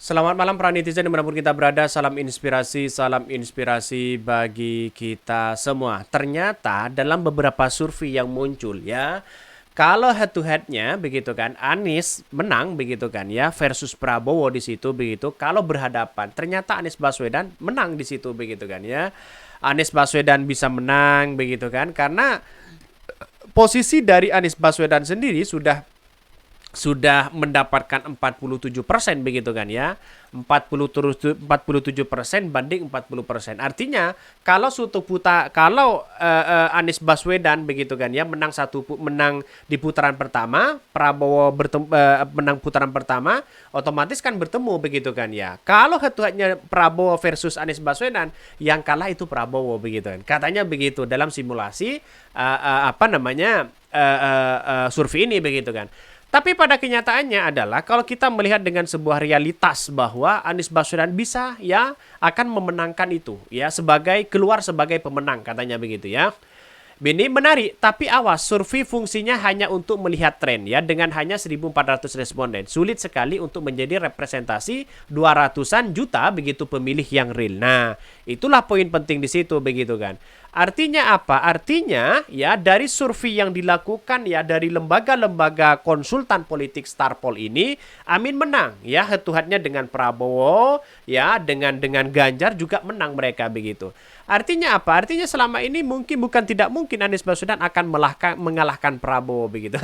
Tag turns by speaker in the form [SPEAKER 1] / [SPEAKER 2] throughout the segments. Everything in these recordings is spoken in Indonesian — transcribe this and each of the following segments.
[SPEAKER 1] Selamat malam para netizen dimanapun kita berada, salam inspirasi bagi kita semua. Ternyata dalam beberapa survei yang muncul ya, kalau head to headnya begitu kan, Anies menang begitu kan ya versus Prabowo di situ begitu. Kalau berhadapan, ternyata Anies Baswedan menang di situ begitu kan ya. Anies Baswedan bisa menang begitu kan, karena posisi dari Anies Baswedan sendiri sudah mendapatkan 47% begitu kan ya. 47% banding 40%. Artinya kalau Anies Baswedan begitu kan ya menang di putaran pertama, Prabowo menang putaran pertama, otomatis kan bertemu begitu kan ya. Kalau head to headnya Prabowo versus Anies Baswedan, yang kalah itu Prabowo begitu kan. Katanya begitu dalam simulasi survei ini begitu kan. Tapi pada kenyataannya adalah kalau kita melihat dengan sebuah realitas bahwa Anies Baswedan bisa ya akan memenangkan itu ya keluar sebagai pemenang katanya begitu ya. Ini menarik, tapi awas, survei fungsinya hanya untuk melihat tren ya, dengan hanya 1.400 responden. Sulit sekali untuk menjadi representasi 200-an juta begitu pemilih yang real. Nah, itulah poin penting di situ begitu kan. Artinya apa? Artinya ya dari survei yang dilakukan ya dari lembaga-lembaga konsultan politik Starpol ini, Amin menang ya head to headnya dengan Prabowo ya dengan Ganjar juga menang mereka begitu. Artinya apa? Artinya selama ini bukan tidak mungkin Anies Baswedan akan mengalahkan Prabowo begitu.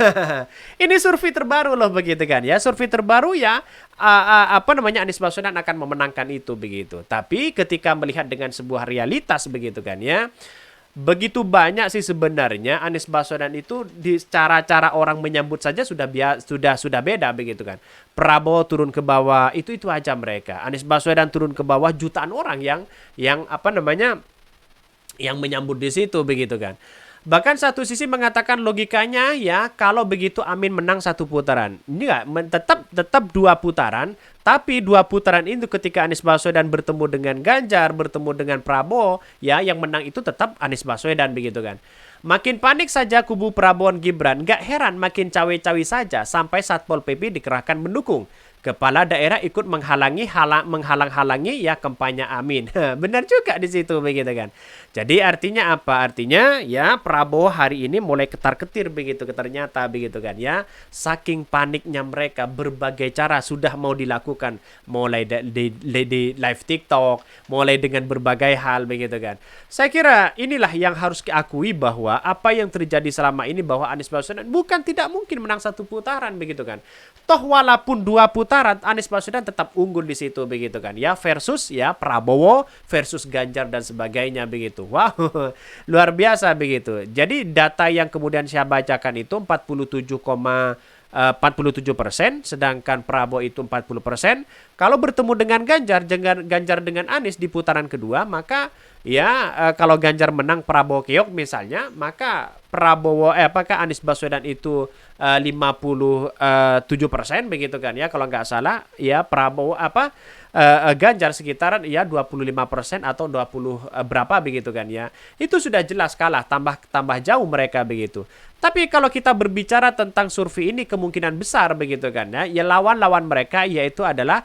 [SPEAKER 1] Ini survei terbaru loh begitu kan ya. Survei terbaru ya Anies Baswedan akan memenangkan itu begitu. Tapi ketika melihat dengan sebuah realitas begitu kan ya. Begitu banyak sih sebenarnya Anies Baswedan itu di cara-cara orang menyambut saja sudah beda begitu kan. Prabowo turun ke bawah itu aja mereka. Anies Baswedan turun ke bawah jutaan orang yang menyambut di situ begitu kan. Bahkan satu sisi mengatakan logikanya ya kalau begitu Amin menang satu putaran. Enggak, tetap dua putaran, tapi dua putaran itu ketika Anies Baswedan bertemu dengan Ganjar, bertemu dengan Prabowo, ya yang menang itu tetap Anies Baswedan begitu kan. Makin panik saja kubu Prabowo Gibran, gak heran makin cawe-cawe saja sampai Satpol PP dikerahkan mendukung. Kepala daerah ikut menghalang-halangi ya kampanye Amin. Benar juga di situ begitu kan. Jadi artinya apa? Artinya ya Prabowo hari ini mulai ketar-ketir begitu ternyata begitu kan ya. Saking paniknya mereka berbagai cara sudah mau dilakukan mulai di live TikTok, mulai dengan berbagai hal begitu kan. Saya kira inilah yang harus diakui bahwa apa yang terjadi selama ini bahwa Anies Baswedan bukan tidak mungkin menang satu putaran begitu kan. Toh walaupun dua putaran Anies Baswedan tetap unggul di situ begitu kan ya versus ya Prabowo versus Ganjar dan sebagainya begitu. Wow, luar biasa begitu. Jadi data yang kemudian saya bacakan itu 47%, sedangkan Prabowo itu 40%. Kalau bertemu dengan Ganjar dengan Anies di putaran kedua, maka ya kalau Ganjar menang Prabowo keok misalnya, maka apakah Anies Baswedan itu 57% begitu kan ya kalau nggak salah ya Prabowo Ganjar sekitaran ya 25% atau 20 berapa begitu kan ya. Itu sudah jelas kalah, tambah jauh mereka begitu. Tapi kalau kita berbicara tentang survei ini kemungkinan besar begitu kan ya lawan-lawan mereka yaitu adalah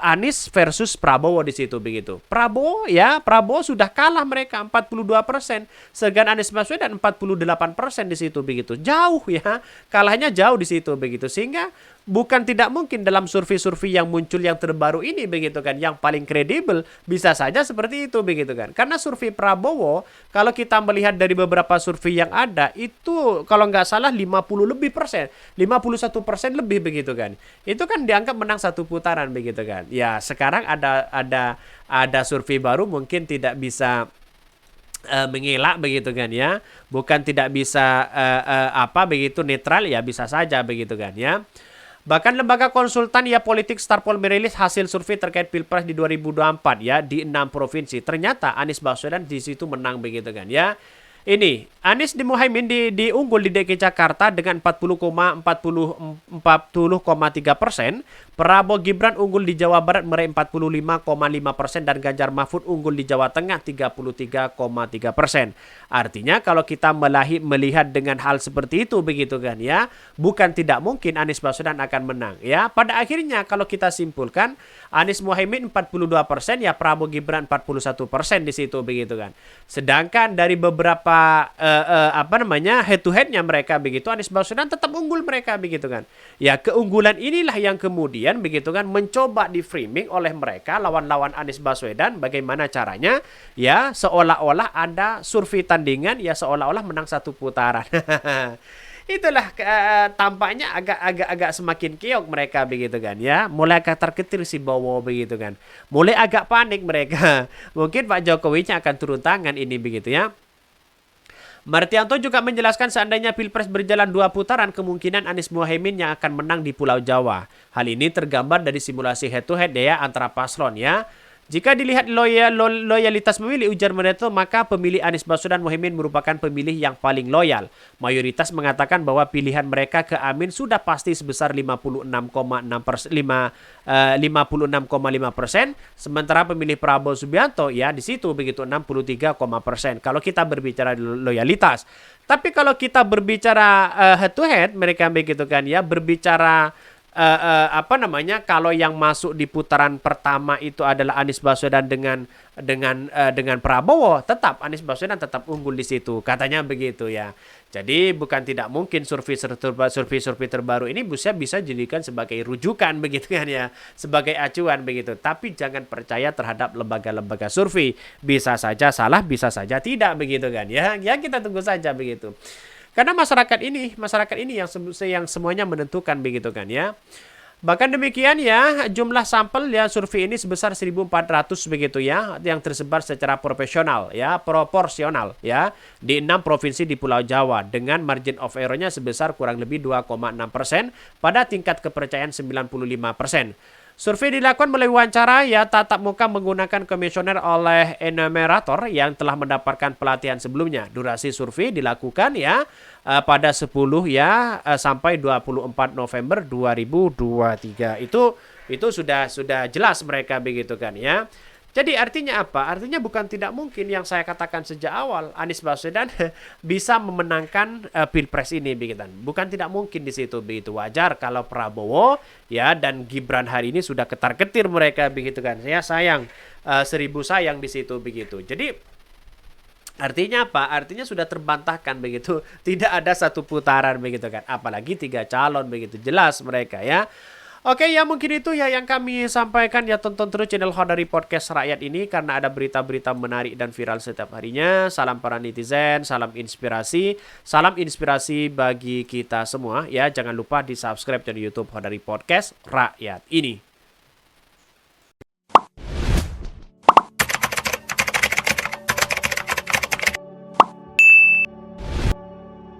[SPEAKER 1] Anies versus Prabowo di situ begitu. Prabowo sudah kalah mereka 42%, sedangkan Anies Baswedan 48% di situ begitu. Jauh ya, kalahnya jauh di situ begitu. Sehingga bukan tidak mungkin dalam survei-survei yang muncul yang terbaru ini begitu kan, yang paling kredibel bisa saja seperti itu begitu kan. Karena survei Prabowo kalau kita melihat dari beberapa survei yang ada itu kalau nggak salah 51% lebih begitu kan. Itu kan dianggap menang satu putaran begitu kan. Ya, sekarang ada survei baru mungkin tidak bisa mengelak begitu kan ya. Bukan tidak bisa begitu netral ya bisa saja begitu kan ya. Bahkan lembaga konsultan ya politik Starpol merilis hasil survei terkait Pilpres di 2024 ya di 6 provinsi. Ternyata Anies Baswedan di situ menang begitu kan ya. Ini Anies di Muhaimin diunggul di DKI Jakarta dengan 40,3%. Prabowo Gibran unggul di Jawa Barat meraih 45,5% dan Ganjar Mahfud unggul di Jawa Tengah 33,3%. Artinya kalau kita melihat dengan hal seperti itu begitu kan ya, bukan tidak mungkin Anies Baswedan akan menang ya. Pada akhirnya kalau kita simpulkan Anies Muhaimin 42%, ya Prabowo Gibran 41% di situ begitu kan. Sedangkan dari beberapa head to headnya mereka begitu, Anies Baswedan tetap unggul mereka begitu kan. Ya keunggulan inilah yang kemudian begitu kan mencoba di framing oleh mereka lawan-lawan Anies Baswedan, bagaimana caranya ya seolah-olah ada survei tandingan ya seolah-olah menang satu putaran. Itulah tampaknya agak semakin keok mereka begitu kan ya. Mulai ketar-ketir si Bowo begitu kan. Mulai agak panik mereka. Mungkin Pak Jokowi akan turun tangan ini begitu ya. Martianto juga menjelaskan seandainya Pilpres berjalan 2 putaran, kemungkinan Anies Muhaimin yang akan menang di Pulau Jawa. Hal ini tergambar dari simulasi head to head ya antara paslon ya. Jika dilihat loyalitas pemilih, ujar Martianto, maka pemilih Anies Baswedan Muhaimin merupakan pemilih yang paling loyal. Mayoritas mengatakan bahwa pilihan mereka ke Amin sudah pasti sebesar 56,5%, sementara pemilih Prabowo Subianto ya di situ begitu 63,%. Kalau kita berbicara loyalitas, tapi kalau kita berbicara head to head, mereka begitu kan ya, berbicara kalau yang masuk di putaran pertama itu adalah Anies Baswedan dengan Prabowo, tetap Anies Baswedan tetap unggul di situ, katanya begitu ya. Jadi bukan tidak mungkin survei terbaru ini bisa jadikan sebagai rujukan begitu kan ya, sebagai acuan begitu. Tapi jangan percaya terhadap lembaga-lembaga survei, bisa saja salah, bisa saja tidak begitu kan ya. Ya kita tunggu saja begitu. Karena masyarakat ini yang semuanya menentukan begitu kan ya. Bahkan demikian ya, jumlah sampel ya survei ini sebesar 1.400 begitu ya, yang tersebar secara proporsional ya di 6 provinsi di Pulau Jawa dengan margin of error-nya sebesar kurang lebih 2,6% pada tingkat kepercayaan 95%. Survei dilakukan melalui wawancara ya tatap muka menggunakan komisioner oleh enumerator yang telah mendapatkan pelatihan sebelumnya. Durasi survei dilakukan ya pada 10 ya sampai 24 November 2023. Itu sudah jelas mereka begitu kan ya. Jadi artinya apa? Artinya bukan tidak mungkin yang saya katakan sejak awal, Anies Baswedan bisa memenangkan Pilpres ini begitu. Bukan tidak mungkin di situ begitu. Wajar kalau Prabowo ya dan Gibran hari ini sudah ketar-ketir mereka begitu kan. Saya sayang 1000 sayang di situ begitu. Jadi artinya apa? Artinya sudah terbantahkan begitu. Tidak ada satu putaran begitu kan. Apalagi 3 calon begitu. Jelas mereka ya. Oke ya mungkin itu ya yang kami sampaikan ya, tonton terus channel Hodari Podcast Rakyat ini karena ada berita-berita menarik dan viral setiap harinya. Salam para netizen, salam inspirasi bagi kita semua ya. Jangan lupa di subscribe channel YouTube Hodari Podcast Rakyat ini.